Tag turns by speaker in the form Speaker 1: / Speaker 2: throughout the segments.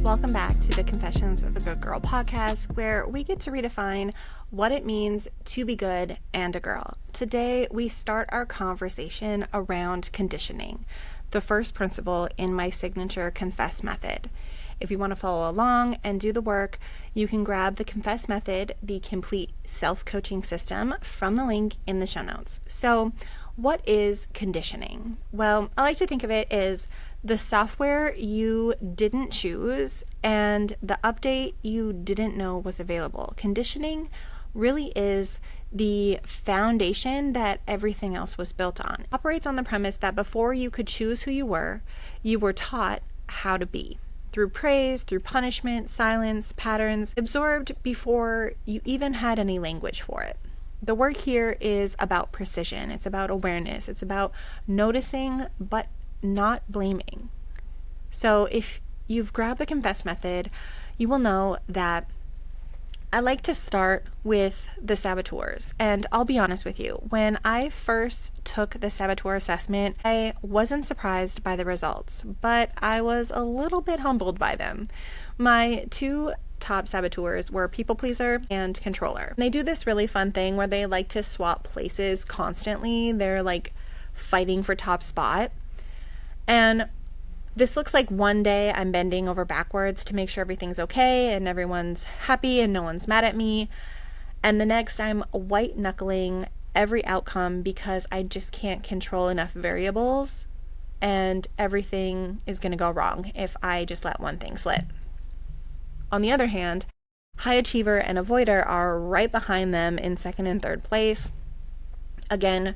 Speaker 1: Welcome back to the Confessions of a Good Girl podcast, where we get to redefine what it means to be good and a girl. Today, we start our conversation around conditioning, the first principle in my signature Confess method. If you want to follow along and do the work, you can grab the Confess method, the complete self-coaching system, from the link in the show notes. So, what is conditioning? Well, I like to think of it as the software you didn't choose and the update you didn't know was available. Conditioning really is the foundation that everything else was built on. It operates on the premise that before you could choose who you were taught how to be. Through praise, through punishment, silence, patterns, absorbed before you even had any language for it. The work here is about precision. It's about awareness. It's about noticing, but not blaming. So if you've grabbed the Confess method, you will know that I like to start with the saboteurs. And I'll be honest with you, when I first took the saboteur assessment, I wasn't surprised by the results, but I was a little bit humbled by them. My two top saboteurs were people pleaser and controller. They do this really fun thing where they like to swap places constantly. They're like fighting for top spot. And this looks like one day I'm bending over backwards to make sure everything's okay and everyone's happy and no one's mad at me. And the next I'm white-knuckling every outcome because I just can't control enough variables and everything is going to go wrong if I just let one thing slip. On the other hand, high achiever and avoider are right behind them in second and third place. Again,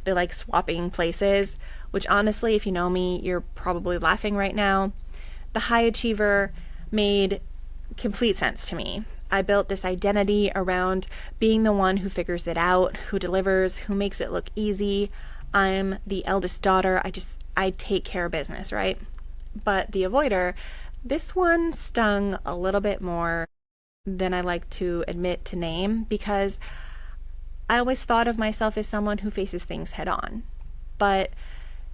Speaker 1: they like swapping places, which honestly, if you know me, you're probably laughing right now. The high achiever made complete sense to me. I built this identity around being the one who figures it out, who delivers, who makes it look easy. I'm the eldest daughter. I take care of business, right? But the avoider, this one stung a little bit more than I like to admit to name, because I always thought of myself as someone who faces things head on. But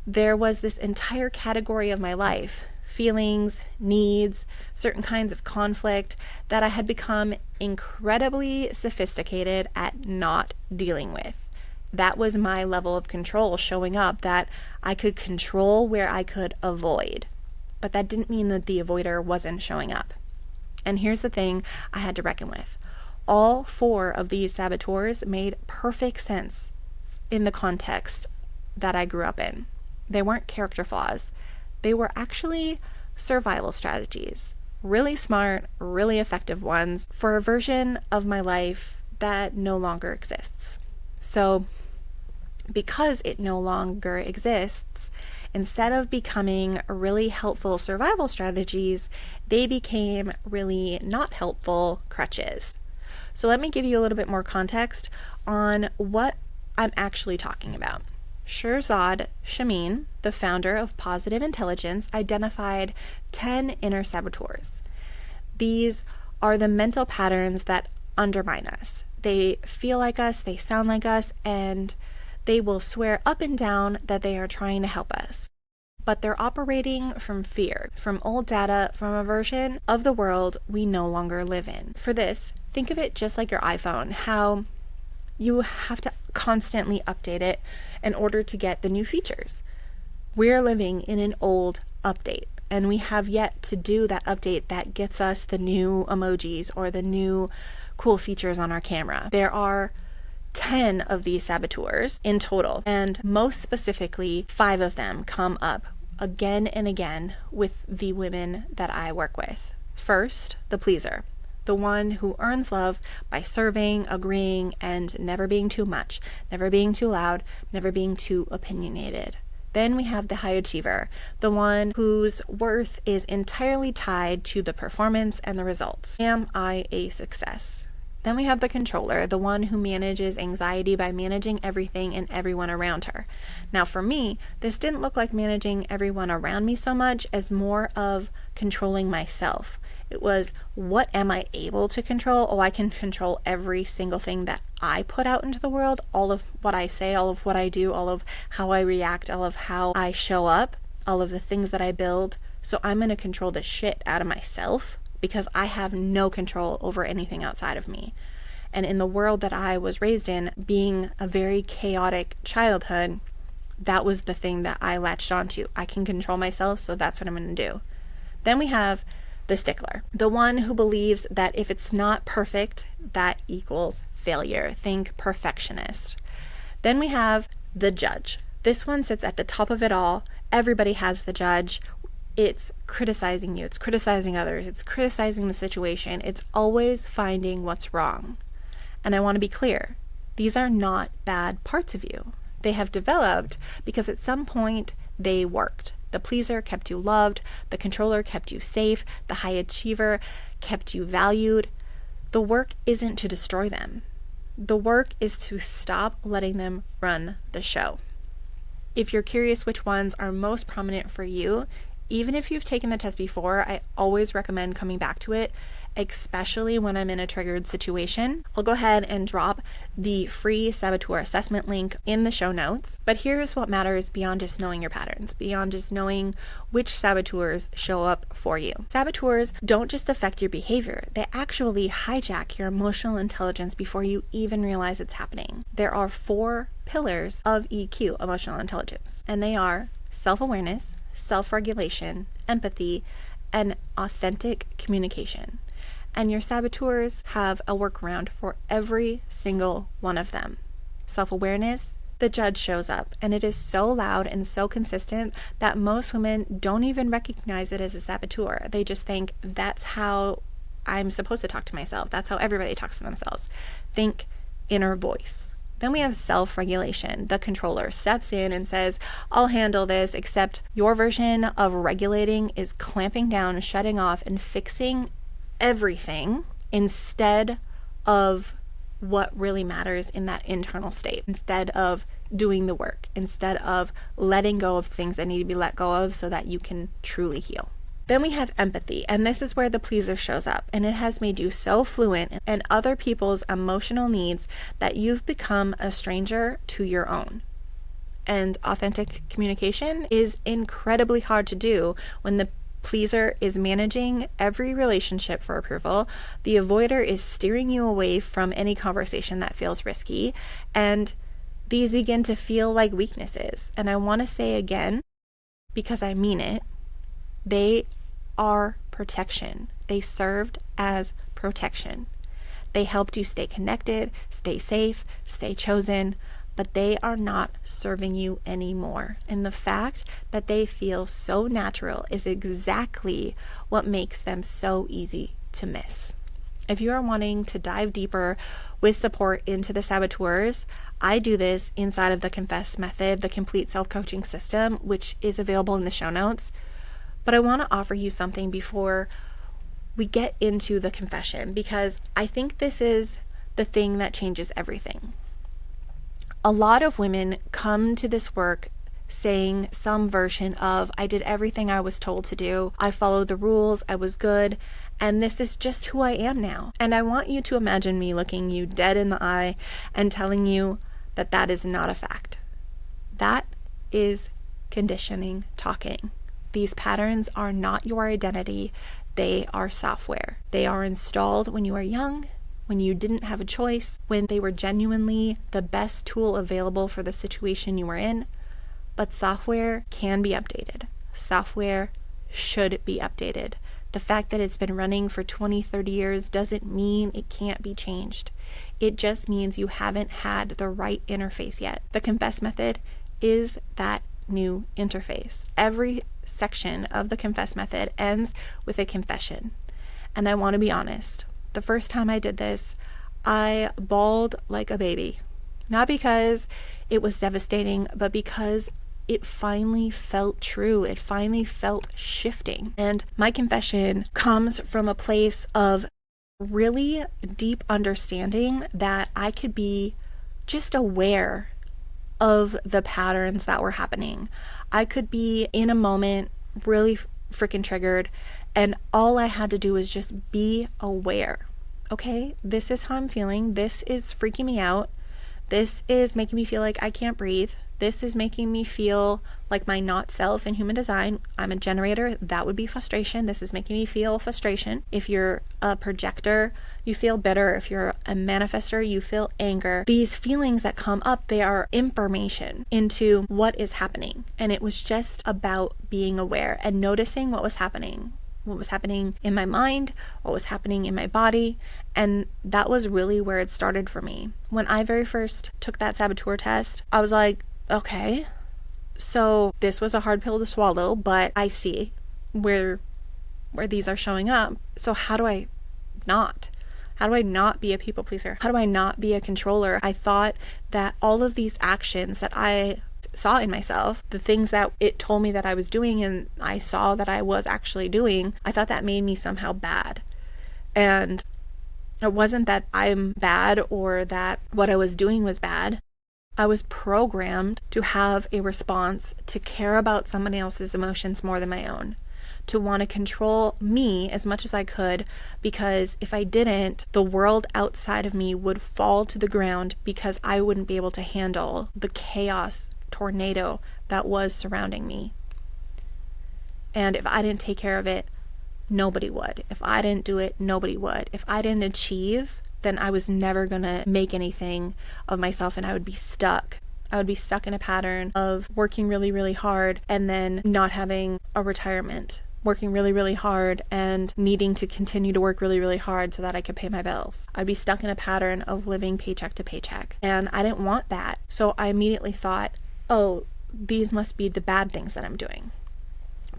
Speaker 1: there was this entire category of my life, feelings, needs, certain kinds of conflict, that I had become incredibly sophisticated at not dealing with. That was my level of control showing up, that I could control where I could avoid. But that didn't mean that the avoider wasn't showing up. And here's the thing I had to reckon with. All four of these saboteurs made perfect sense in the context that I grew up in. They weren't character flaws. They were actually survival strategies. Really smart, really effective ones for a version of my life that no longer exists. So, because it no longer exists, instead of becoming really helpful survival strategies, they became really not helpful crutches. So let me give you a little bit more context on what I'm actually talking about. Shirzad Chamine, the founder of Positive Intelligence, identified 10 inner saboteurs. These are the mental patterns that undermine us. They feel like us, they sound like us, and they will swear up and down that they are trying to help us. But they're operating from fear, from old data, from a version of the world we no longer live in. For this, think of it just like your iPhone, how you have to constantly update it in order to get the new features. We're living in an old update, and we have yet to do that update that gets us the new emojis or the new cool features on our camera. There are 10 of these saboteurs in total, and most specifically, 5 of them come up again and again with the women that I work with. First, the pleaser, the one who earns love by serving, agreeing, and never being too much, never being too loud, never being too opinionated. Then we have the high achiever, the one whose worth is entirely tied to the performance and the results. Am I a success? Then we have the controller, the one who manages anxiety by managing everything and everyone around her. Now for me, this didn't look like managing everyone around me so much as more of controlling myself. It was, what am I able to control? Oh, I can control every single thing that I put out into the world, all of what I say, all of what I do, all of how I react, all of how I show up, all of the things that I build. So I'm going to control the shit out of myself because I have no control over anything outside of me. And in the world that I was raised in, being a very chaotic childhood, that was the thing that I latched onto. I can control myself, so that's what I'm going to do. Then we have the stickler, the one who believes that if it's not perfect, that equals failure. Think perfectionist. Then we have the judge. This one sits at the top of it all. Everybody has the judge. It's criticizing you. It's criticizing others. It's criticizing the situation. It's always finding what's wrong. And I want to be clear. These are not bad parts of you. They have developed because at some point they worked. The pleaser kept you loved. The controller kept you safe. The high achiever kept you valued. The work isn't to destroy them. The work is to stop letting them run the show. If you're curious which ones are most prominent for you, even if you've taken the test before, I always recommend coming back to it, especially when I'm in a triggered situation. I'll go ahead and drop the free saboteur assessment link in the show notes. But here's what matters beyond just knowing your patterns, beyond just knowing which saboteurs show up for you. Saboteurs don't just affect your behavior, they actually hijack your emotional intelligence before you even realize it's happening. There are 4 pillars of EQ, emotional intelligence, and they are self-awareness, self-regulation, empathy, and authentic communication. And your saboteurs have a workaround for every single one of them. Self-awareness, the judge shows up, and it is so loud and so consistent that most women don't even recognize it as a saboteur. They just think that's how I'm supposed to talk to myself. That's how everybody talks to themselves. Think inner voice. Then we have self-regulation. The controller steps in and says, I'll handle this, except your version of regulating is clamping down, shutting off, and fixing everything instead of what really matters in that internal state, instead of doing the work, instead of letting go of things that need to be let go of so that you can truly heal. Then we have empathy, and this is where the pleaser shows up, and it has made you so fluent in other people's emotional needs that you've become a stranger to your own. And authentic communication is incredibly hard to do when the pleaser is managing every relationship for approval, the avoider is steering you away from any conversation that feels risky, and these begin to feel like weaknesses. And I want to say again, because I mean it, they are protection. They served as protection. They helped you stay connected, stay safe, stay chosen, but they are not serving you anymore. And the fact that they feel so natural is exactly what makes them so easy to miss. If you are wanting to dive deeper with support into the saboteurs, I do this inside of the Confess Method, the complete self-coaching system, which is available in the show notes. But I want to offer you something before we get into the confession, because I think this is the thing that changes everything. A lot of women come to this work saying some version of, I did everything I was told to do, I followed the rules, I was good, and this is just who I am now. And I want you to imagine me looking you dead in the eye and telling you that that is not a fact. That is conditioning talking. These patterns are not your identity. They are software. They are installed when you are young, when you didn't have a choice, when they were genuinely the best tool available for the situation you were in. But software can be updated. Software should be updated. The fact that it's been running for 20, 30 years doesn't mean it can't be changed. It just means you haven't had the right interface yet. The Confess Method is that new interface. Every section of the Confess Method ends with a confession. And I want to be honest. The first time I did this, I bawled like a baby. Not because it was devastating, but because it finally felt true. It finally felt shifting. And my confession comes from a place of really deep understanding that I could be just aware of the patterns that were happening. I could be in a moment really freaking triggered, and all I had to do was just be aware. Okay, this is how I'm feeling. This is freaking me out. This is making me feel like I can't breathe. This is making me feel like my not self in human design. I'm a generator. That would be frustration. This is making me feel frustration. If you're a projector, you feel bitter. If you're a manifester, you feel anger. These feelings that come up, they are information into what is happening. And it was just about being aware and noticing what was happening in my mind, what was happening in my body. And that was really where it started for me. When I very first took that saboteur test, I was like, okay, so this was a hard pill to swallow, but I see where these are showing up. So how do I not be a people pleaser? How do I not be a controller? I thought that all of these actions that I saw in myself, the things that it told me that I was doing and I saw that I was actually doing, I thought that made me somehow bad. And it wasn't that I'm bad or that what I was doing was bad. I was programmed to have a response, to care about somebody else's emotions more than my own, to want to control me as much as I could, because if I didn't, the world outside of me would fall to the ground because I wouldn't be able to handle the chaos tornado that was surrounding me. And if I didn't take care of it, nobody would. If I didn't do it, nobody would. If I didn't achieve, then I was never gonna make anything of myself, and I would be stuck. I would be stuck in a pattern of working really, really hard and then not having a retirement, working really, really hard and needing to continue to work really, really hard so that I could pay my bills. I'd be stuck in a pattern of living paycheck to paycheck, and I didn't want that. So I immediately thought, oh, these must be the bad things that I'm doing.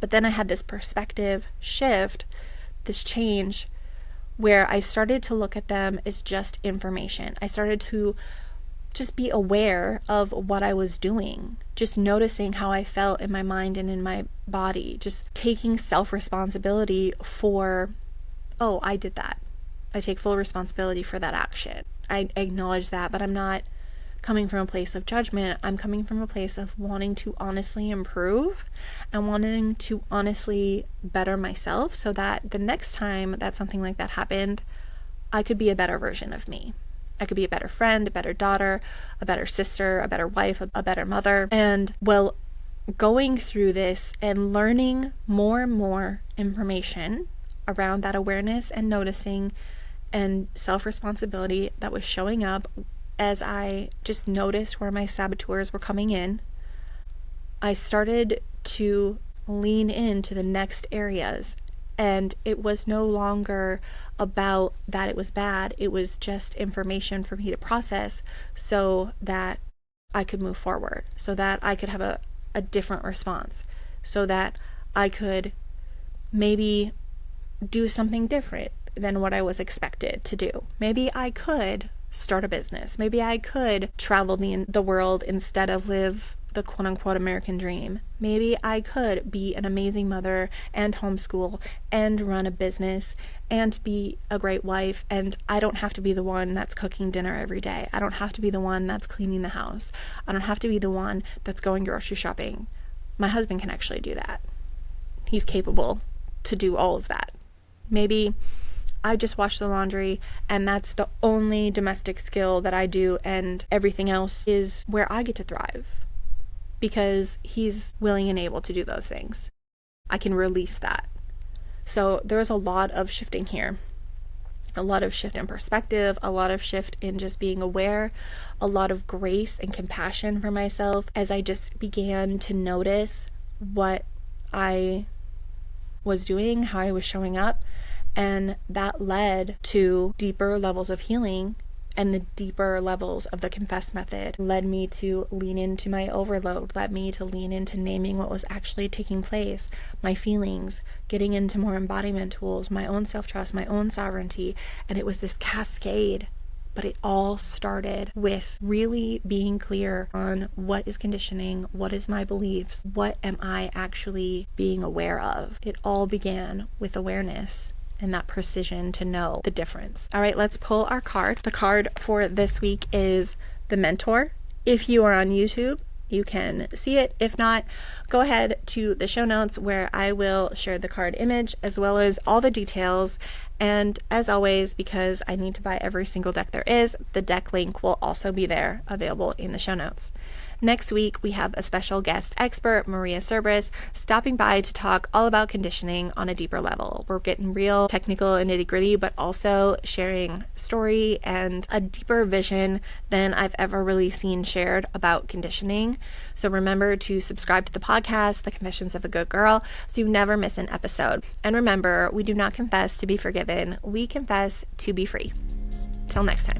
Speaker 1: But then I had this perspective shift, this change, where I started to look at them as just information. I started to just be aware of what I was doing, just noticing how I felt in my mind and in my body, just taking self-responsibility for, oh, I did that. I take full responsibility for that action. I acknowledge that, but I'm not coming from a place of judgment. I'm coming from a place of wanting to honestly improve and wanting to honestly better myself so that the next time that something like that happened, I could be a better version of me. I could be a better friend, a better daughter, a better sister, a better wife, a better mother. And well, going through this and learning more and more information around that awareness and noticing and self-responsibility that was showing up as I just noticed where my saboteurs were coming in, I started to lean into the next areas. And it was no longer about that it was bad. It was just information for me to process so that I could move forward, so that I could have a different response, so that I could maybe do something different than what I was expected to do. Maybe I could start a business. Maybe I could travel the world instead of live the quote-unquote American dream. Maybe I could be an amazing mother and homeschool and run a business and be a great wife, and I don't have to be the one that's cooking dinner every day. I don't have to be the one that's cleaning the house. I don't have to be the one that's going grocery shopping. My husband can actually do that. He's capable to do all of that. Maybe I just wash the laundry and that's the only domestic skill that I do, and everything else is where I get to thrive because he's willing and able to do those things. I can release that. So there's a lot of shifting here, a lot of shift in perspective, a lot of shift in just being aware, a lot of grace and compassion for myself as I just began to notice what I was doing, how I was showing up. And that led to deeper levels of healing, and the deeper levels of the Confess method led me to lean into my overload, led me to lean into naming what was actually taking place, my feelings, getting into more embodiment tools, my own self-trust, my own sovereignty. And it was this cascade, but it all started with really being clear on what is conditioning, what is my beliefs, what am I actually being aware of. It all began with awareness and that precision to know the difference. All right, let's pull our card. The card for this week is the Mentor. If you are on YouTube, you can see it. If not, go ahead to the show notes where I will share the card image as well as all the details. And as always, because I need to buy every single deck there is, the deck link will also be there available in the show notes. Next week, we have a special guest expert, Maria Cerberus, stopping by to talk all about conditioning on a deeper level. We're getting real technical and nitty-gritty, but also sharing story and a deeper vision than I've ever really seen shared about conditioning. So remember to subscribe to the podcast, The Confessions of a Good Girl, so you never miss an episode. And remember, we do not confess to be forgiven. We confess to be free. Till next time.